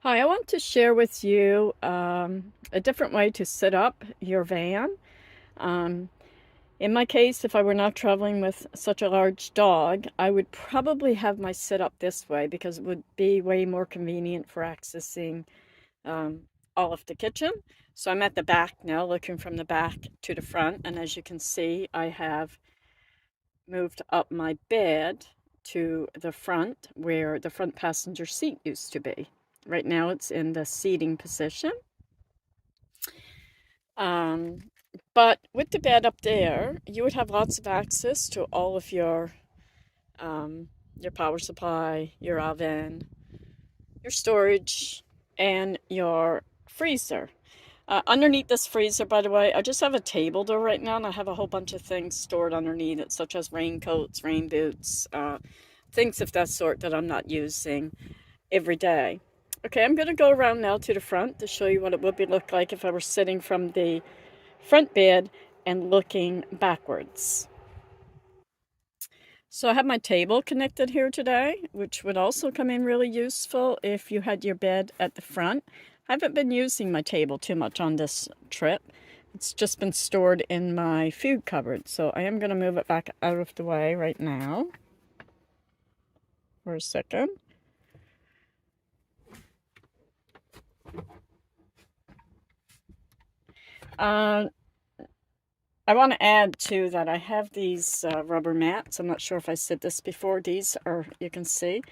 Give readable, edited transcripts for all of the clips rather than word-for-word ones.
Hi, I want to share with you a different way to set up your van. Um, in my case, if I were not traveling with such a large dog, I would probably have my set up this way because it would be way more convenient for accessing um, all of the kitchen. So I'm at the back now, looking from the back to the front, and as you can see, I have moved up my bed to the front where the front passenger seat used to be. Right now it's in the seating position. Um, but with the bed up there, you would have lots of access to all of your power supply, your oven, your storage, and your freezer. Underneath this freezer, by the way, I just have a table there right now, and I have a whole bunch of things stored underneath it, such as raincoats, rain boots, things of that sort that I'm not using every day. Okay, I'm going to go around now to the front to show you what it would be look like if I were sitting from the front bed and looking backwards. So I have my table connected here today, which would also come in really useful if you had your bed at the front. I haven't been using my table too much on this trip. It's just been stored in my food cupboard, so I am going to move it back out of the way right now for a second. Uh, I want to add too that I have these rubber mats. I'm not sure if I said this before. These are, you can see,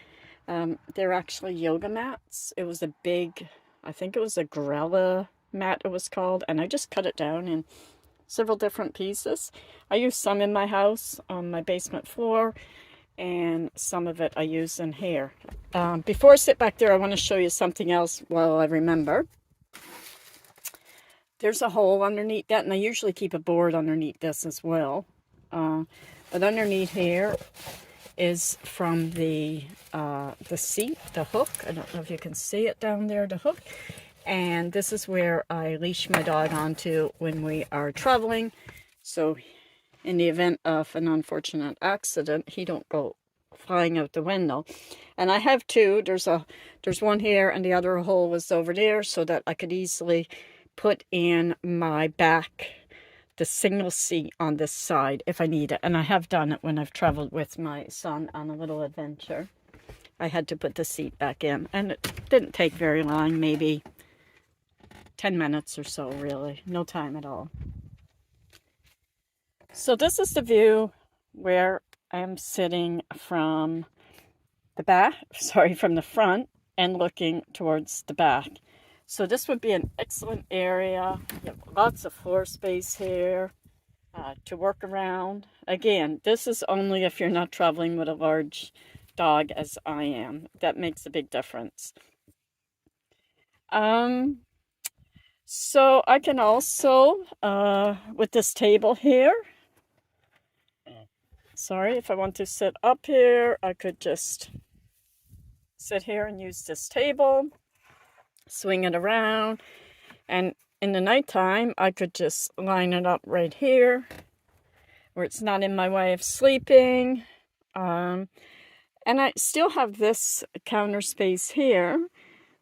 they're actually yoga mats. It was a big, I think it was a gorilla mat it was called, and I just cut it down in several different pieces. I use some in my house on my basement floor, and some of it I use in here. Before I sit back there, I want to show you something else while I remember. There's a hole underneath that, and I usually keep a board underneath this as well. But underneath here is from the seat, the hook. I don't know if you can see it down there, the hook. And this is where I leash my dog onto when we are traveling. So in the event of an unfortunate accident, he don't go flying out the window. And I have two. There's one here, and the other hole was over there, so that I could easily put in my back, the single seat on this side if I need it. And I have done it when I've traveled with my son on a little adventure. I had to put the seat back in, and it didn't take very long, maybe 10 minutes or so, really. No time at all. So this is the view where I am sitting from the back, from the front, and looking towards the back. So this would be an excellent area. You have lots of floor space here to work around. Again, this is only if you're not traveling with a large dog as I am. That makes a big difference. So I can also, with this table here, if I want to sit up here, I could just sit here and use this table, swing it around, and in the nighttime, I could just line it up right here where it's not in my way of sleeping. And I still have this counter space here,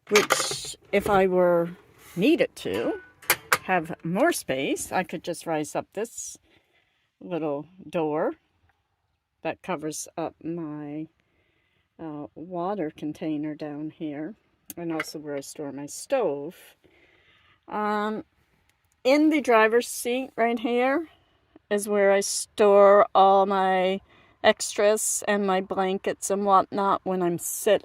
which if I were needed to have more space, I could just rise up this little door that covers up my water container down here, and also where I store my stove. In the driver's seat right here is where I store all my extras and my blankets and whatnot when I'm sit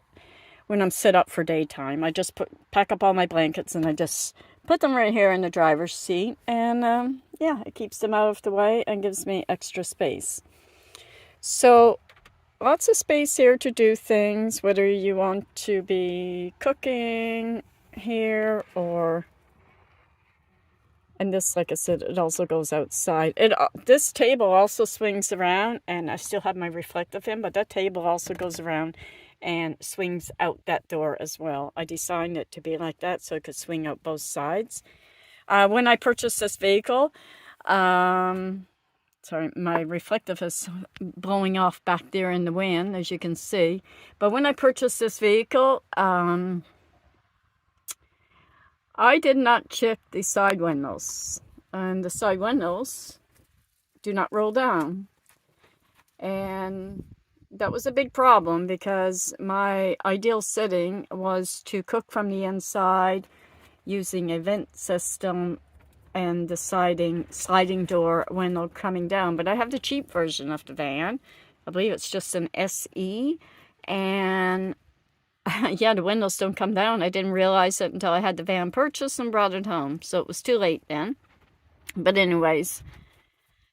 up for daytime. I just pack up all my blankets and I just put them right here in the driver's seat, and yeah, it keeps them out of the way and gives me extra space. So lots of space here to do things, whether you want to be cooking here or, and this, like I said, it also goes outside. This table also swings around, and I still have my reflective in, but that table also goes around and swings out that door as well. I designed it to be like that so it could swing out both sides. When I purchased this vehicle, sorry, my reflective is blowing off back there in the wind, as you can see. But when I purchased this vehicle, I did not check the side windows, and the side windows do not roll down. And that was a big problem because my ideal setting was to cook from the inside using a vent system and the sliding door window coming down. But I have the cheap version of the van. I believe it's just an SE, and yeah, the windows don't come down. I didn't realize it until I had the van purchased and brought it home, so it was too late then. But anyways,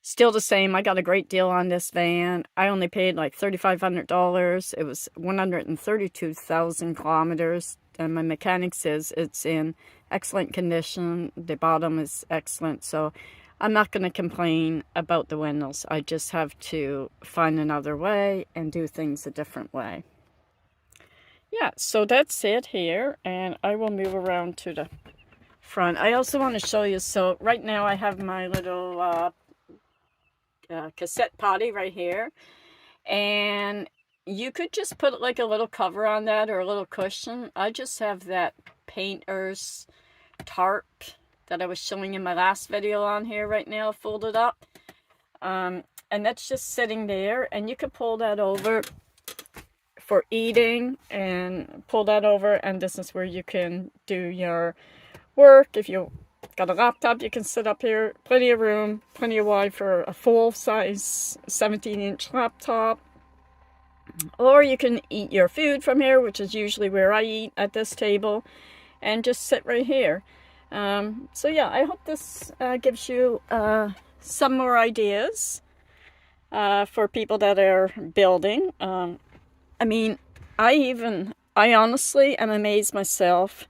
still the same. I got a great deal on this van. I only paid like $3,500. It was 132,000 kilometers. And my mechanic says it's in excellent condition. The bottom is excellent. So I'm not going to complain about the windows. I just have to find another way and do things a different way. Yeah, so that's it here. And I will move around to the front. I also want to show you. So right now I have my little cassette potty right here, and you could just put like a little cover on that or a little cushion. I just have that painter's tarp that I was showing in my last video on here right now folded up, and that's just sitting there, and you could pull that over for eating and pull that over, and this is where you can do your work. If you got a laptop, you can sit up here. Plenty of room, plenty of wide for a full-size 17-inch laptop. Or you can eat your food from here, which is usually where I eat at this table, and just sit right here. So yeah, I hope this gives you some more ideas for people that are building. I mean, I honestly am amazed myself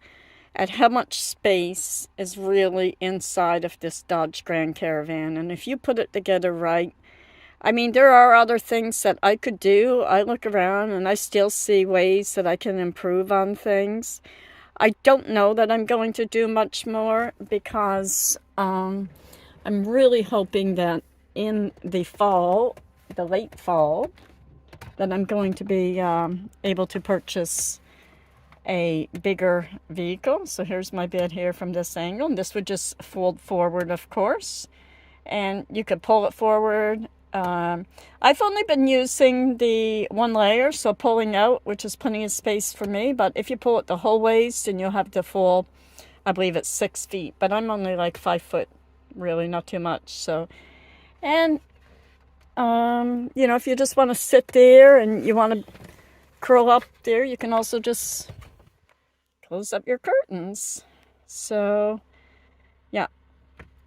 at how much space is really inside of this Dodge Grand Caravan. And if you put it together right, I mean, there are other things that I could do. I look around and I still see ways that I can improve on things. I don't know that I'm going to do much more because I'm really hoping that in the fall, the late fall, that I'm going to be able to purchase a bigger vehicle. So here's my bed here from this angle, and this would just fold forward, of course, and you could pull it forward. I've only been using the one layer, so pulling out, which is plenty of space for me, but if you pull it the whole waist, then you'll have the full, I believe it's 6 feet, but I'm only like 5 foot, really not too much. So, and you know, if you just want to sit there and you want to curl up there, you can also just close up your curtains. So yeah,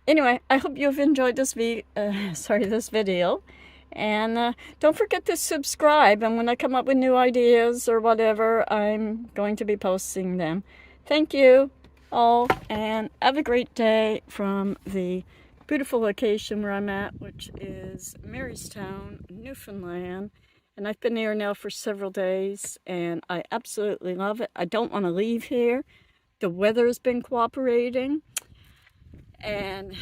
anyway, I hope you've enjoyed this video, and don't forget to subscribe, and when I come up with new ideas or whatever, I'm going to be posting them. Thank you all, and have a great day from the beautiful location where I'm at, which is Marystown, Newfoundland. And I've been here now for several days, and I absolutely love it. I don't want to leave here. The weather has been cooperating, and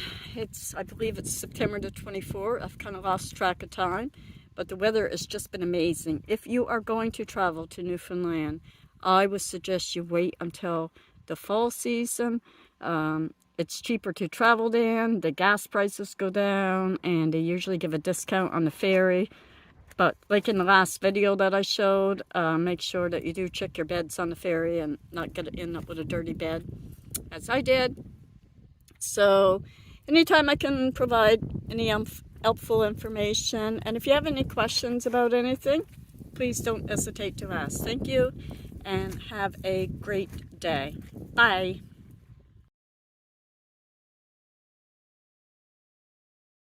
I believe it's September the 24th. I've kind of lost track of time, but the weather has just been amazing. If you are going to travel to Newfoundland, I would suggest you wait until the fall season. It's cheaper to travel then, the gas prices go down, and they usually give a discount on the ferry. But like in the last video that I showed, make sure that you do check your beds on the ferry and not end up with a dirty bed, as I did. So anytime I can provide any helpful information, and if you have any questions about anything, please don't hesitate to ask. Thank you, and have a great day. Bye.